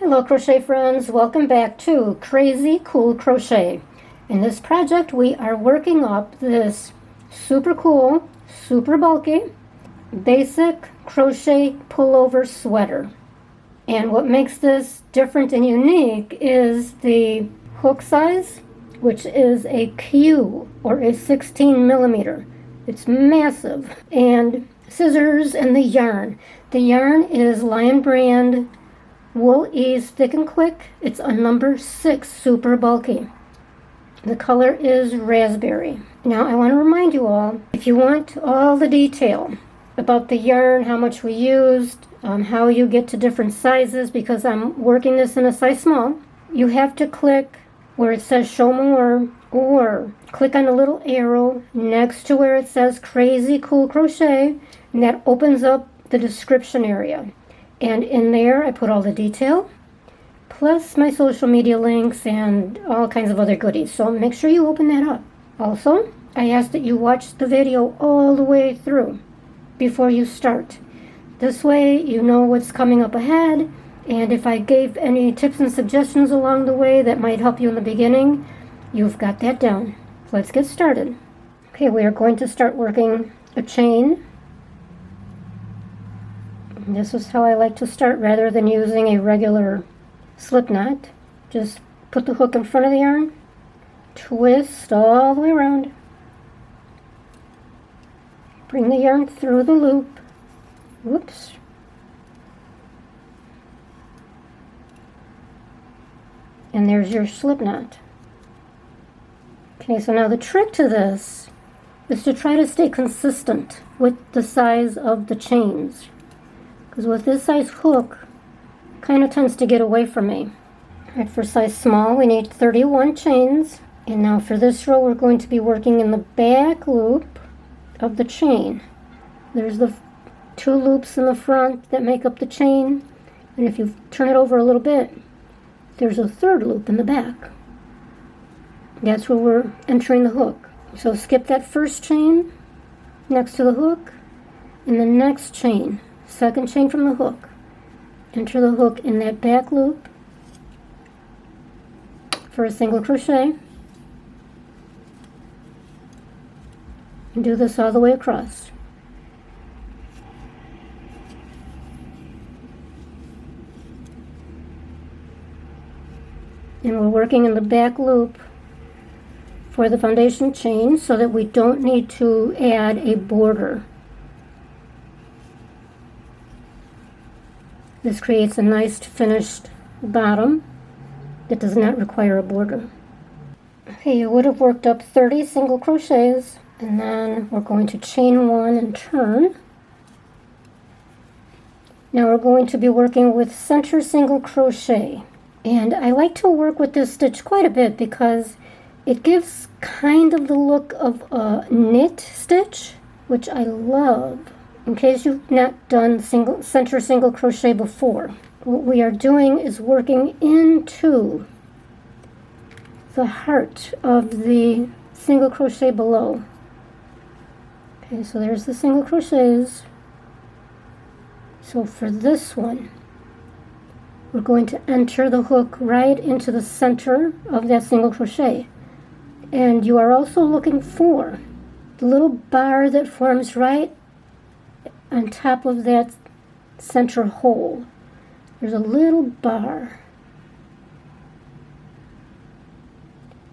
Hello crochet friends, welcome back to Crazy Cool Crochet. In this project we are working up this super cool, super bulky, basic crochet pullover sweater. And what makes this different and unique is the hook size, which is a Q or a 16 millimeter. It's massive. And scissors and the yarn. The yarn is Lion Brand Wool Ease Thick and Quick. It's a number 6 super bulky. The color is raspberry. Now I want to remind you all, if you want all the detail about the yarn, how much we used, how you get to different sizes, because I'm working this in a size small, you have to click where it says show more, or click on the little arrow next to where it says Crazy Cool Crochet, and that opens up the description area. And in there, I put all the detail, plus my social media links and all kinds of other goodies. So make sure you open that up. Also, I ask that you watch the video all the way through before you start. This way, you know what's coming up ahead. And if I gave any tips and suggestions along the way that might help you in the beginning, you've got that down. So let's get started. Okay, we are going to start working a chain. This is how I like to start rather than using a regular slip knot. Just put the hook in front of the yarn, twist all the way around, bring the yarn through the loop, whoops, and there's your slip knot. Okay, so now the trick to this is to try to stay consistent with the size of the chains. Because with this size hook, kind of tends to get away from me. Alright, for size small, we need 31 chains. And now for this row, we're going to be working in the back loop of the chain. There's the 2 loops in the front that make up the chain. And if you turn it over a little bit, there's a 3rd loop in the back. That's where we're entering the hook. So skip that first chain next to the hook, and the next chain. 2nd chain from the hook. Enter the hook in that back loop for a single crochet. And do this all the way across. And we're working in the back loop for the foundation chain so that we don't need to add a border. This creates a nice finished bottom that does not require a border. Okay, you would have worked up 30 single crochets, and then we're going to chain 1 and turn. Now we're going to be working with center single crochet. And I like to work with this stitch quite a bit because it gives kind of the look of a knit stitch, which I love. In case you've not done center single crochet before, what we are doing is working into the heart of the single crochet below. Okay, so there's the single crochets. So for this one, we're going to enter the hook right into the center of that single crochet. And you are also looking for the little bar that forms right on top of that center hole. There's a little bar.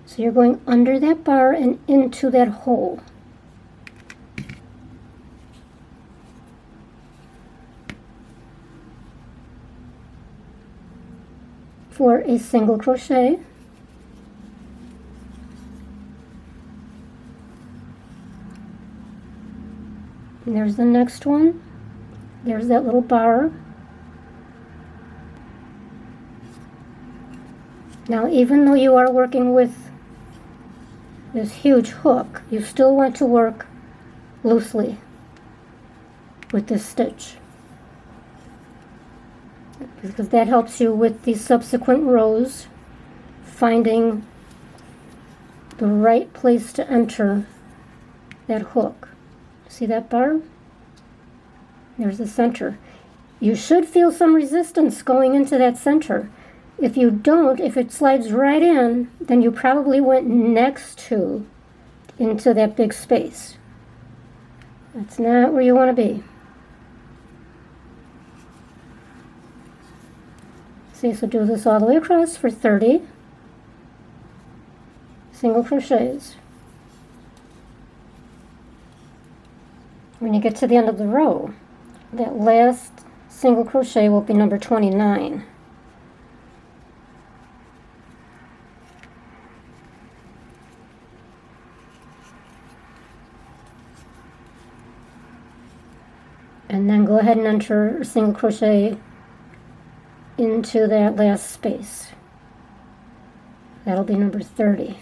So you're going under that bar and into that hole. For a single crochet. And there's the next one. There's that little bar. Now, even though you are working with this huge hook, you still want to work loosely with this stitch, because that helps you with the subsequent rows finding the right place to enter that hook. See that bar? There's the center. you should feel some resistance going into that center. If you don't, if it slides right in, then you probably went next to into that big space. That's not where you want to be. See, so do this all the way across for 30 single crochets. When you get to the end of the row, that last single crochet will be number 29. And then go ahead and enter a single crochet into that last space. That'll be number 30.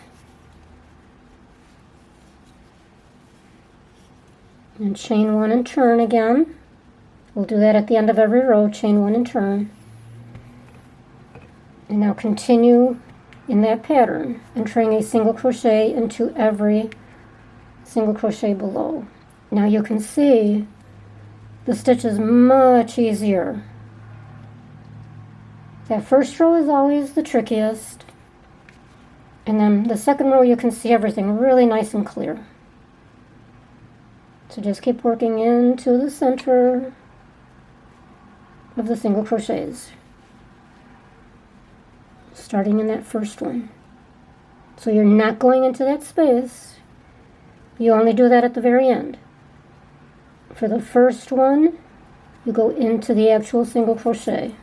And chain one and turn again. We'll do that at the end of every row, chain one and turn. And now continue in that pattern, entering a single crochet into every single crochet below. Now you can see the stitch is much easier. That first row is always the trickiest. And then the second row you can see everything really nice and clear. So just keep working into the center of the single crochets, starting in that first one. So you're not going into that space. You only do that at the very end. For the first one, you go into the actual single crochet.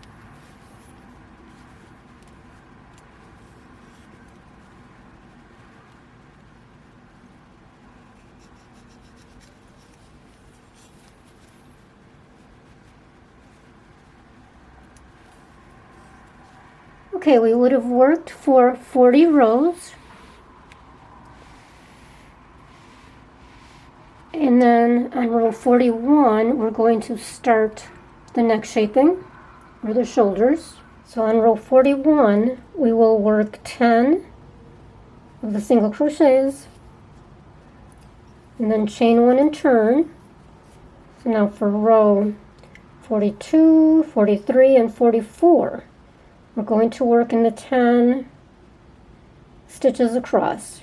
Okay, we would have worked for 40 rows. And then on row 41, we're going to start the neck shaping, or the shoulders. So on row 41, we will work 10 of the single crochets, and then chain one and turn. So now for row 42, 43, and 44, we're going to work in the 10 stitches across.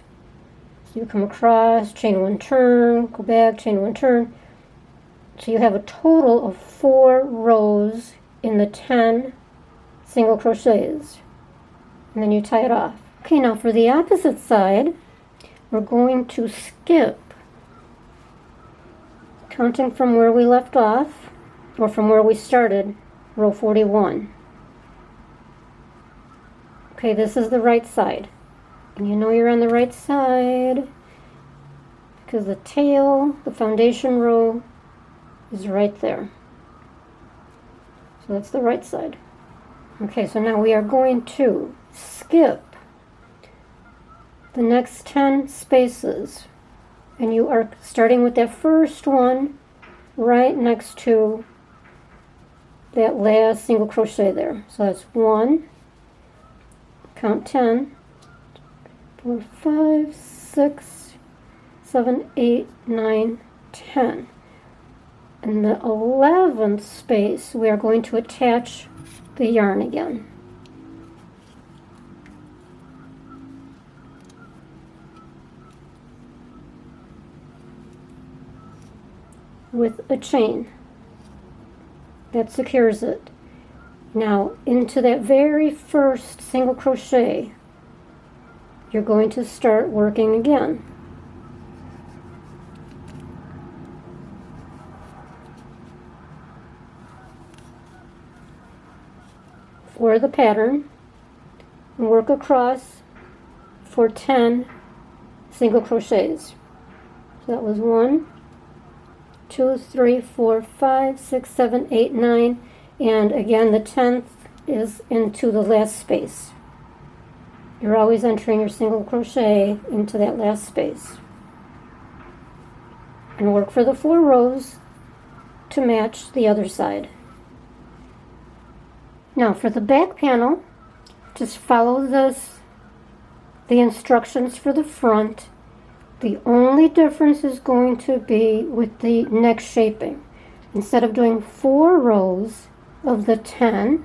So you come across, chain one, turn, go back, chain one, turn. So you have a total of 4 rows in the 10 single crochets. And then you tie it off. Okay, now for the opposite side, we're going to skip, counting from where we left off, or from where we started, row 41. Okay, this is the right side. And you know you're on the right side because the tail, the foundation row, is right there. So that's the right side. Okay, so now we are going to skip the next 10 spaces. And you are starting with that first one right next to that last single crochet there. So that's 1, count 10, 4, 5, 6, 7, 8, 9, 10. In the 11th space, we are going to attach the yarn again. With a chain that secures it. Now into that very first single crochet, you're going to start working again. For the pattern, and work across for 10 single crochets. So that was 1, 2, 3, 4, 5, 6, 7, 8, 9, and again the 10th is into the last space. You're always entering your single crochet into that last space. And work for the 4 rows to match the other side. Now for the back panel, just follow the instructions for the front. The only difference is going to be with the neck shaping. Instead of doing 4 rows, of the 10,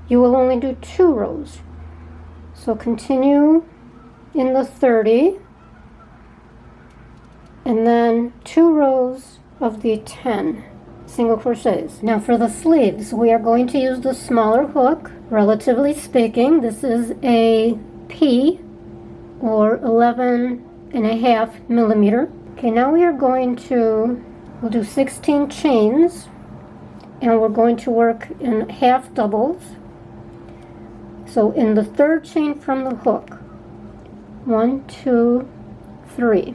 you will only do 2 rows. So continue in the 30, and then 2 rows of the 10 single crochets. Now for the sleeves, we are going to use the smaller hook. Relatively speaking, this is a P, or 11.5 millimeter. Okay, now we are going to, we'll do 16 chains, and we're going to work in half doubles. So in the 3rd chain from the hook, 1, 2, 3.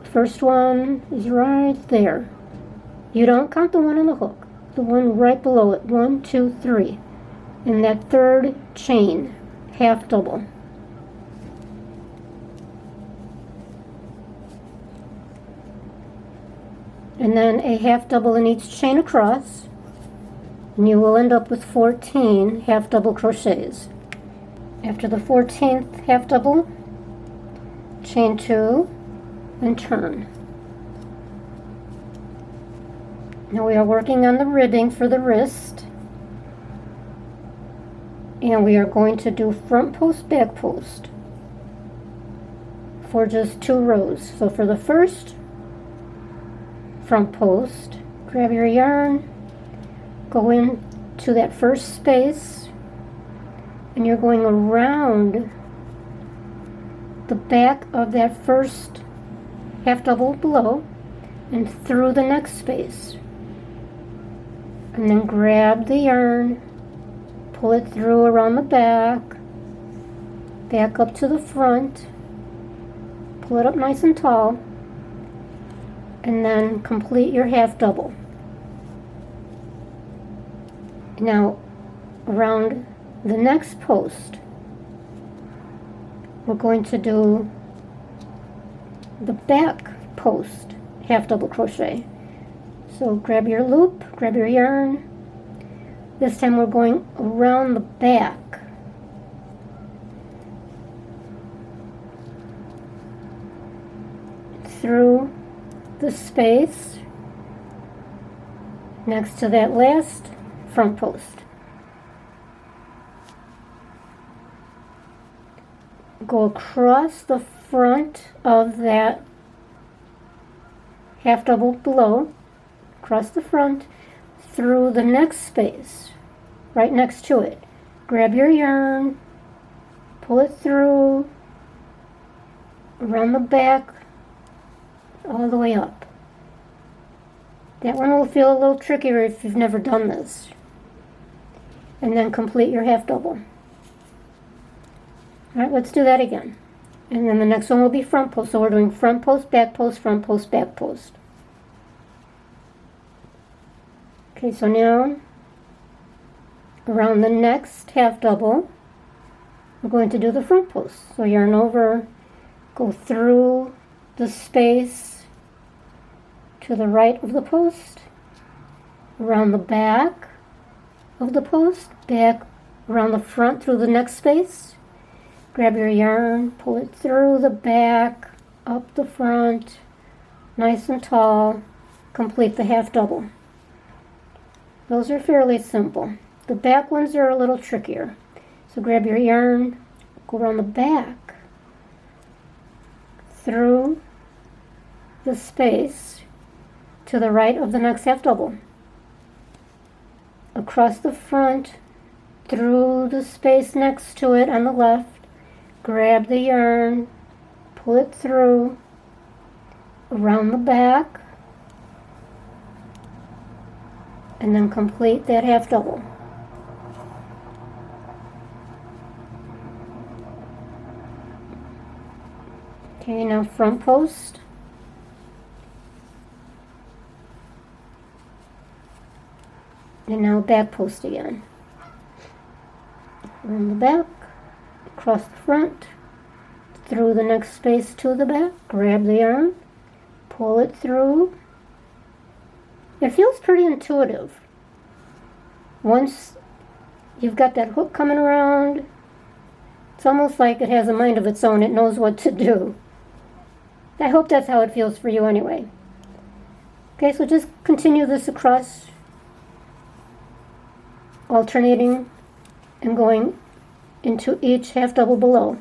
First one is right there. You don't count the one on the hook, the one right below it. 1, 2, 3. In that 3rd chain, half double. And then a half double in each chain across, and you will end up with 14 half double crochets. After the 14th half double, chain 2 and turn. Now we are working on the ribbing for the wrist, and we are going to do front post, back post for just 2 rows. So for the first front post, grab your yarn, go into that first space, and you're going around the back of that first half double below and through the next space, and then grab the yarn, pull it through around the back up to the front, pull it up nice and tall, and then complete your half double. Now around the next post, we're going to do the back post half double crochet. So grab your loop, grab your yarn. This time we're going around the back. Through the space next to that last front post. Go across the front of that half double below, across the front, through the next space, right next to it. Grab your yarn, pull it through, around the back, all the way up. That one will feel a little trickier if you've never done this. And then complete your half double. Alright, let's do that again. And then the next one will be front post. So we're doing front post, back post, front post, back post. Okay, so now around the next half double, we're going to do the front post. So yarn over, go through the space to the right of the post, around the back of the post, back around the front through the next space. Grab your yarn, pull it through the back, up the front, nice and tall, complete the half double. Those are fairly simple. The back ones are a little trickier. So grab your yarn, go around the back, through the space to the right of the next half double, across the front, through the space next to it on the left, grab the yarn, pull it through, around the back, and then complete that half double. Okay, now front post. And now back post again. Around the back, across the front, through the next space to the back, grab the yarn, pull it through. It feels pretty intuitive. Once you've got that hook coming around, it's almost like it has a mind of its own. It knows what to do. I hope that's how it feels for you anyway. Okay, so just continue this across alternating and going into each half double below.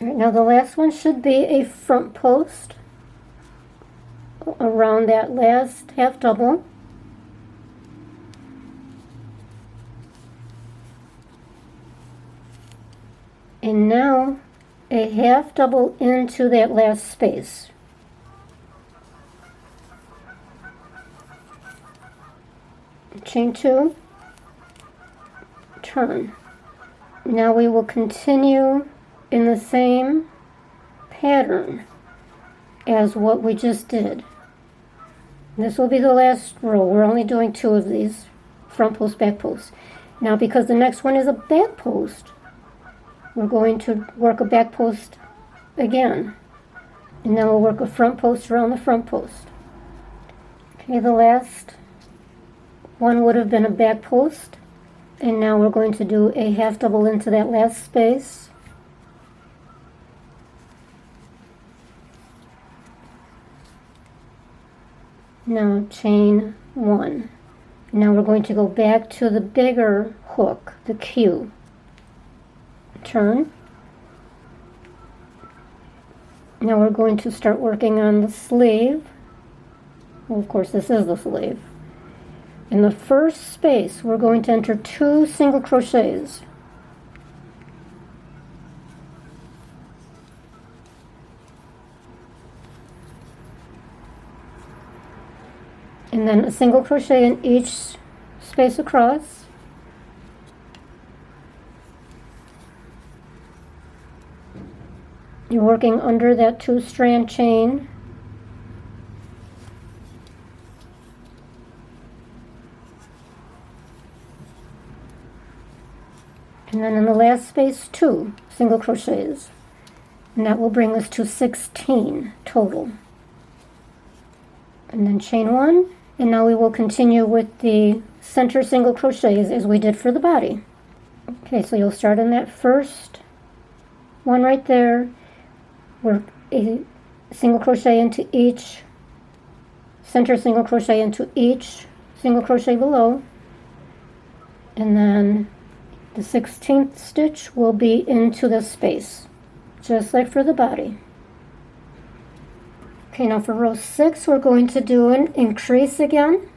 All right, now the last one should be a front post around that last half double. And now a half double into that last space. Chain 2, turn. Now we will continue in the same pattern as what we just did. This will be the last row. We're only doing 2 of these, front post, back post. Now because the next one is a back post, we're going to work a back post again. And then we'll work a front post around the front post. Okay, the last one would have been a back post. And now we're going to do a half double into that last space. Now chain 1. Now we're going to go back to the bigger hook, the Q. Turn. Now we're going to start working on the sleeve. Well, of course, this is the sleeve. In the first space, we're going to enter 2 single crochets. And then a single crochet in each space across. You're working under that 2-strand chain. And then in the last space, 2 single crochets. And that will bring us to 16 total. And then chain 1. And now we will continue with the center single crochets as we did for the body. Okay, so you'll start in that first one right there. Work a single crochet into each, center single crochet into each single crochet below. And then the 16th stitch will be into the space, just like for the body. Okay, now for row 6, we're going to do an increase again.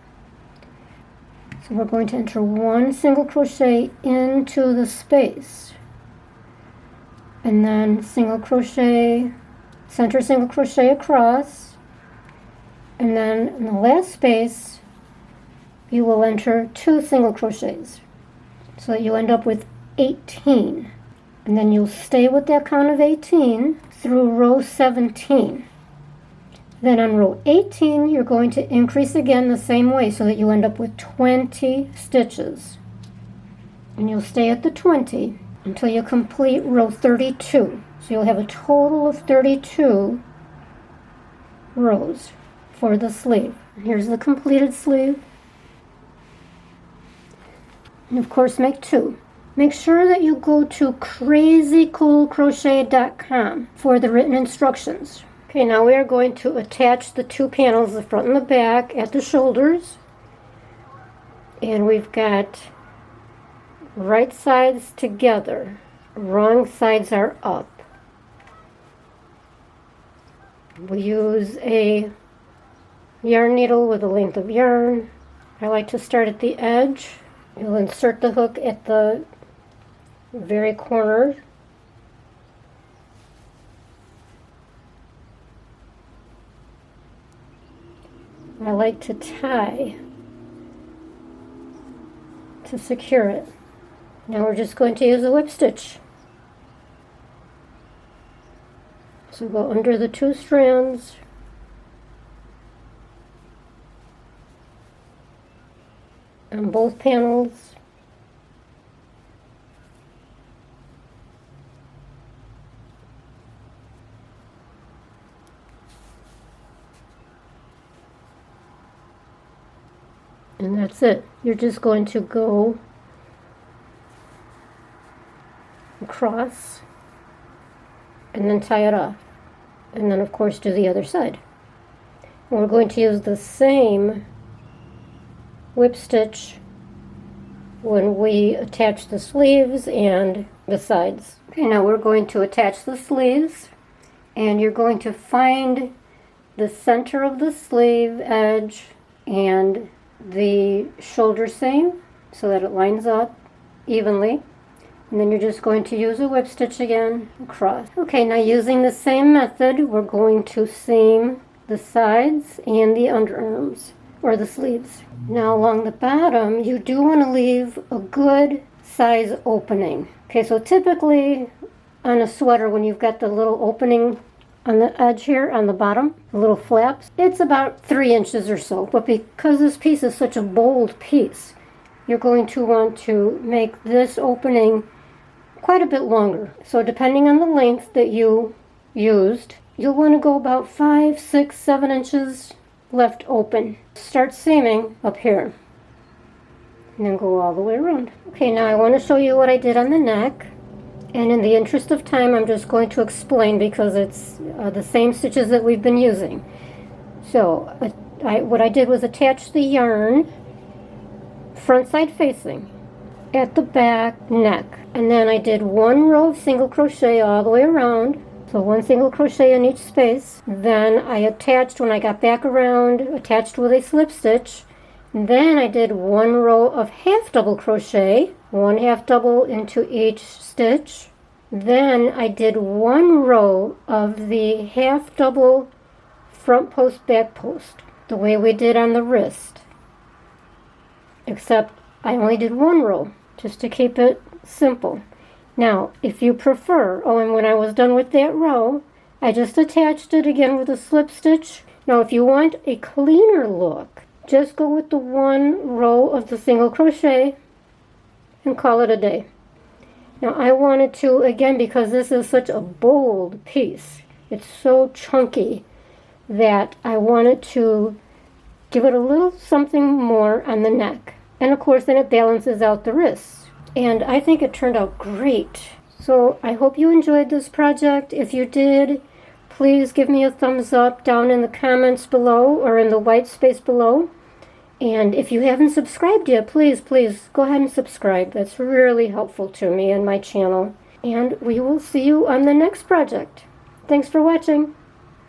So we're going to enter 1 single crochet into the space. And then single crochet, center single crochet across. And then in the last space, you will enter 2 single crochets. So that you end up with 18. And then you'll stay with that count of 18 through row 17. Then on row 18, you're going to increase again the same way so that you end up with 20 stitches. And you'll stay at the 20 until you complete row 32. So you'll have a total of 32 rows for the sleeve. Here's the completed sleeve. And of course, make 2. Make sure that you go to crazycoolcrochet.com for the written instructions. Okay, now we are going to attach the 2 panels, the front and the back, at the shoulders. And we've got right sides together, wrong sides are up. We use a yarn needle with a length of yarn. I like to start at the edge. You'll insert the hook at the very corner. I like to tie to secure it. Now we're just going to use a whip stitch. So go under the 2 strands, on both panels. And that's it. You're just going to go across and then tie it off. And then of course do the other side. And we're going to use the same whip stitch when we attach the sleeves and the sides. Okay, now we're going to attach the sleeves, and you're going to find the center of the sleeve edge and the shoulder seam so that it lines up evenly. And then you're just going to use a whip stitch again across. Okay, now using the same method, we're going to seam the sides and the underarms, or the sleeves. Now along the bottom, you do want to leave a good size opening. Okay, so typically on a sweater, when you've got the little opening on the edge here, on the bottom, the little flaps, it's about 3 inches or so. But because this piece is such a bold piece, you're going to want to make this opening quite a bit longer. So depending on the length that you used, you'll want to go about 5, 6, 7 inches left open. Start seaming up here and then go all the way around. Okay, now I want to show you what I did on the neck, and in the interest of time I'm just going to explain because it's the same stitches that we've been using. So what I did was attach the yarn front side facing at the back neck, and then I did 1 row of single crochet all the way around, so 1 single crochet in each space. Then I attached, when I got back around, attached with a slip stitch. Then I did 1 row of half double crochet, 1 half double into each stitch. Then I did 1 row of the half double front post back post, the way we did on the wrist, except I only did 1 row just to keep it simple. Now, if you prefer, and when I was done with that row, I just attached it again with a slip stitch. Now, if you want a cleaner look, just go with the 1 row of the single crochet and call it a day. Now, I wanted to, again, because this is such a bold piece, it's so chunky, that I wanted to give it a little something more on the neck. And of course, then it balances out the wrists. And I think it turned out great. So I hope you enjoyed this project. If you did, please give me a thumbs up down in the comments below or in the white space below. And if you haven't subscribed yet, please go ahead and subscribe. That's really helpful to me and my channel. And we will see you on the next project. Thanks for watching.